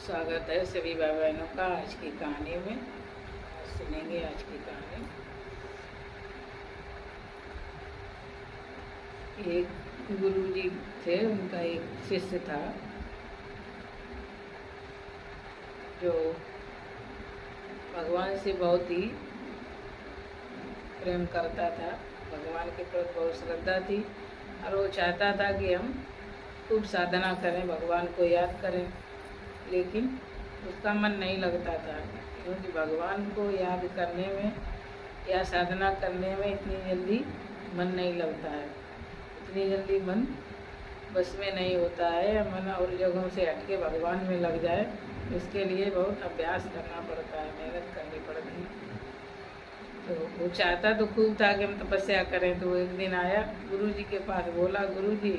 स्वागत है सभी भाई बहनों का आज की कहानी में। सुनेंगे आज की कहानी। एक गुरुजी थे, उनका एक शिष्य था जो भगवान से बहुत ही प्रेम करता था। भगवान के प्रति बहुत श्रद्धा थी और वो चाहता था कि हम खूब साधना करें, भगवान को याद करें, लेकिन उसका मन नहीं लगता था, क्योंकि भगवान को याद करने में या साधना करने में इतनी जल्दी मन नहीं लगता है, इतनी जल्दी मन बस में नहीं होता है। मन और जगहों से हटके भगवान में लग जाए, इसके लिए बहुत अभ्यास करना पड़ता है, मेहनत करनी पड़ती है। तो वो चाहता तो खूब था कि हम तपस्या करें। तो वो एक दिन आया गुरुजी के पास, बोला, गुरुजी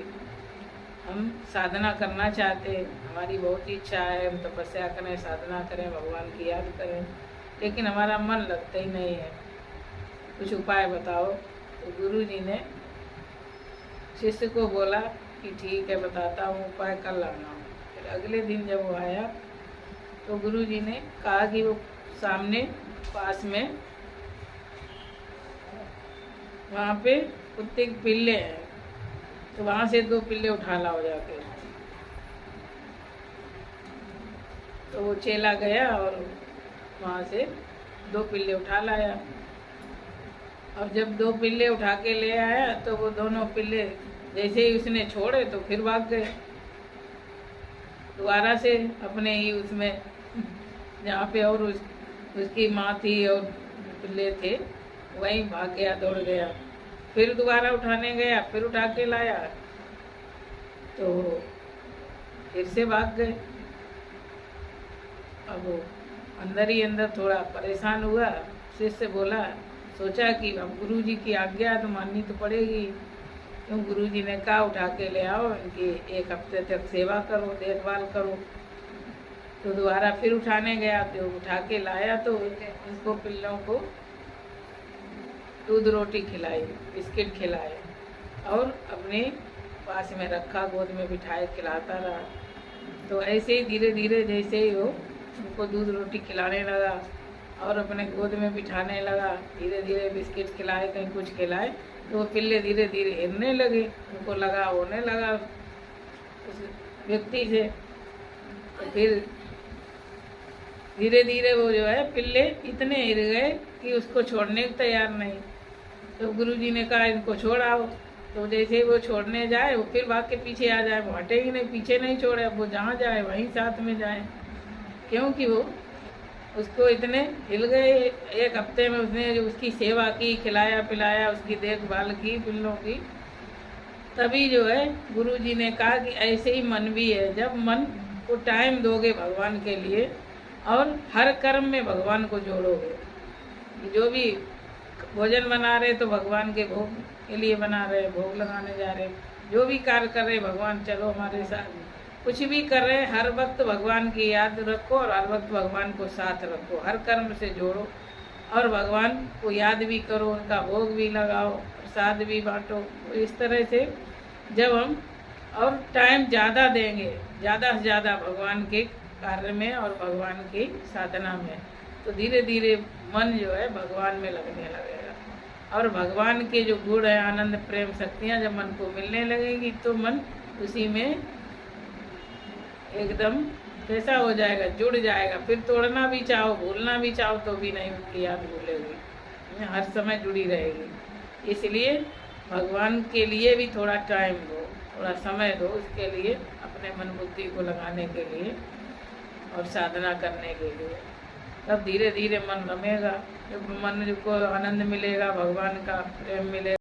हम साधना करना चाहते, हमारी बहुत इच्छा है, हम तपस्या करें, साधना करें, भगवान की याद करें, लेकिन हमारा मन लगता ही नहीं है, कुछ उपाय बताओ। तो गुरुजी ने शिष्य को बोला कि ठीक है, बताता हूँ, उपाय कर लाना। फिर अगले दिन जब वो आया तो गुरुजी ने कहा कि वो सामने पास में वहाँ पे कुत्ते के पिल्ले हैं, तो वहाँ से 2 पिल्ले उठा लाओ जाके। तो वो चेला गया और वहाँ से 2 पिल्ले उठा लाया। और जब 2 पिल्ले उठा के ले आया तो वो दोनों पिल्ले जैसे ही उसने छोड़े तो फिर भाग गए दोबारा से अपने ही उसमें जहाँ पे और उसकी माँ थी और पिल्ले थे, वहीं भाग गया, दौड़ गया। फिर दोबारा उठाने गया, फिर उठा के लाया तो फिर से भाग गए। अब वो अंदर ही अंदर थोड़ा परेशान हुआ। शिष्य बोला, सोचा कि अब गुरुजी की आज्ञा तो माननी तो पड़ेगी, क्यों गुरुजी ने कहा उठा के ले आओ, इनकी 1 हफ्ते तक सेवा करो, देखभाल करो। तो दोबारा फिर उठाने गया, तो उठा के लाया तो उनको पिल्लों को दूध रोटी खिलाई, बिस्किट खिलाए और अपने पास में रखा, गोद में बिठाए खिलाता रहा। तो ऐसे ही धीरे धीरे जैसे ही वो उनको दूध रोटी खिलाने लगा और अपने गोद में बिठाने लगा, धीरे धीरे बिस्किट खिलाए, कहीं कुछ खिलाए, तो वो पिल्ले धीरे धीरे हिलने लगे, उनको लगा होने लगा उस व्यक्ति से। तो फिर धीरे धीरे वो जो है पिल्ले इतने हिल गए कि उसको छोड़ने को तैयार नहीं। तो गुरुजी ने कहा इनको छोड़ आओ। तो जैसे वो छोड़ने जाए वो फिर भाग के पीछे आ जाए, वो हटे ही नहीं, पीछे नहीं छोड़े, वो जहाँ जाए वहीं साथ में जाए, क्योंकि वो उसको इतने हिल गए। 1 हफ्ते में उसने जो उसकी सेवा की, खिलाया पिलाया, उसकी देखभाल की पिल्लों की। तभी जो है गुरुजी ने कहा कि ऐसे ही मन भी है, जब मन को टाइम दोगे भगवान के लिए और हर कर्म में भगवान को जोड़ोगे, जो भी भोजन बना रहे तो भगवान के भोग के लिए बना रहे, भोग लगाने जा रहे, जो भी कार्य कर रहे भगवान चलो हमारे साथ, कुछ भी कर रहे हर वक्त भगवान की याद रखो और हर वक्त भगवान को साथ रखो, हर कर्म से जोड़ो और भगवान को याद भी करो, उनका भोग भी लगाओ, प्रसाद भी बांटो। तो इस तरह से जब हम और टाइम ज़्यादा देंगे, ज़्यादा से ज़्यादा भगवान के कार्य में और भगवान की साधना में, तो धीरे धीरे मन जो है भगवान में लगने लगेगा और भगवान के जो गुण है, आनंद, प्रेम, शक्तियाँ जब मन को मिलने लगेगी तो मन उसी में एकदम कैसा हो जाएगा, जुड़ जाएगा। फिर तोड़ना भी चाहो, भूलना भी चाहो तो भी नहीं उनकी याद भूलेगी, हर समय जुड़ी रहेगी। इसलिए भगवान के लिए भी थोड़ा टाइम दो, थोड़ा समय दो उसके लिए, अपने मन बुद्धि को लगाने के लिए और साधना करने के लिए। तब धीरे धीरे मन रमेगा, जब मन को आनंद मिलेगा, भगवान का प्रेम मिलेगा।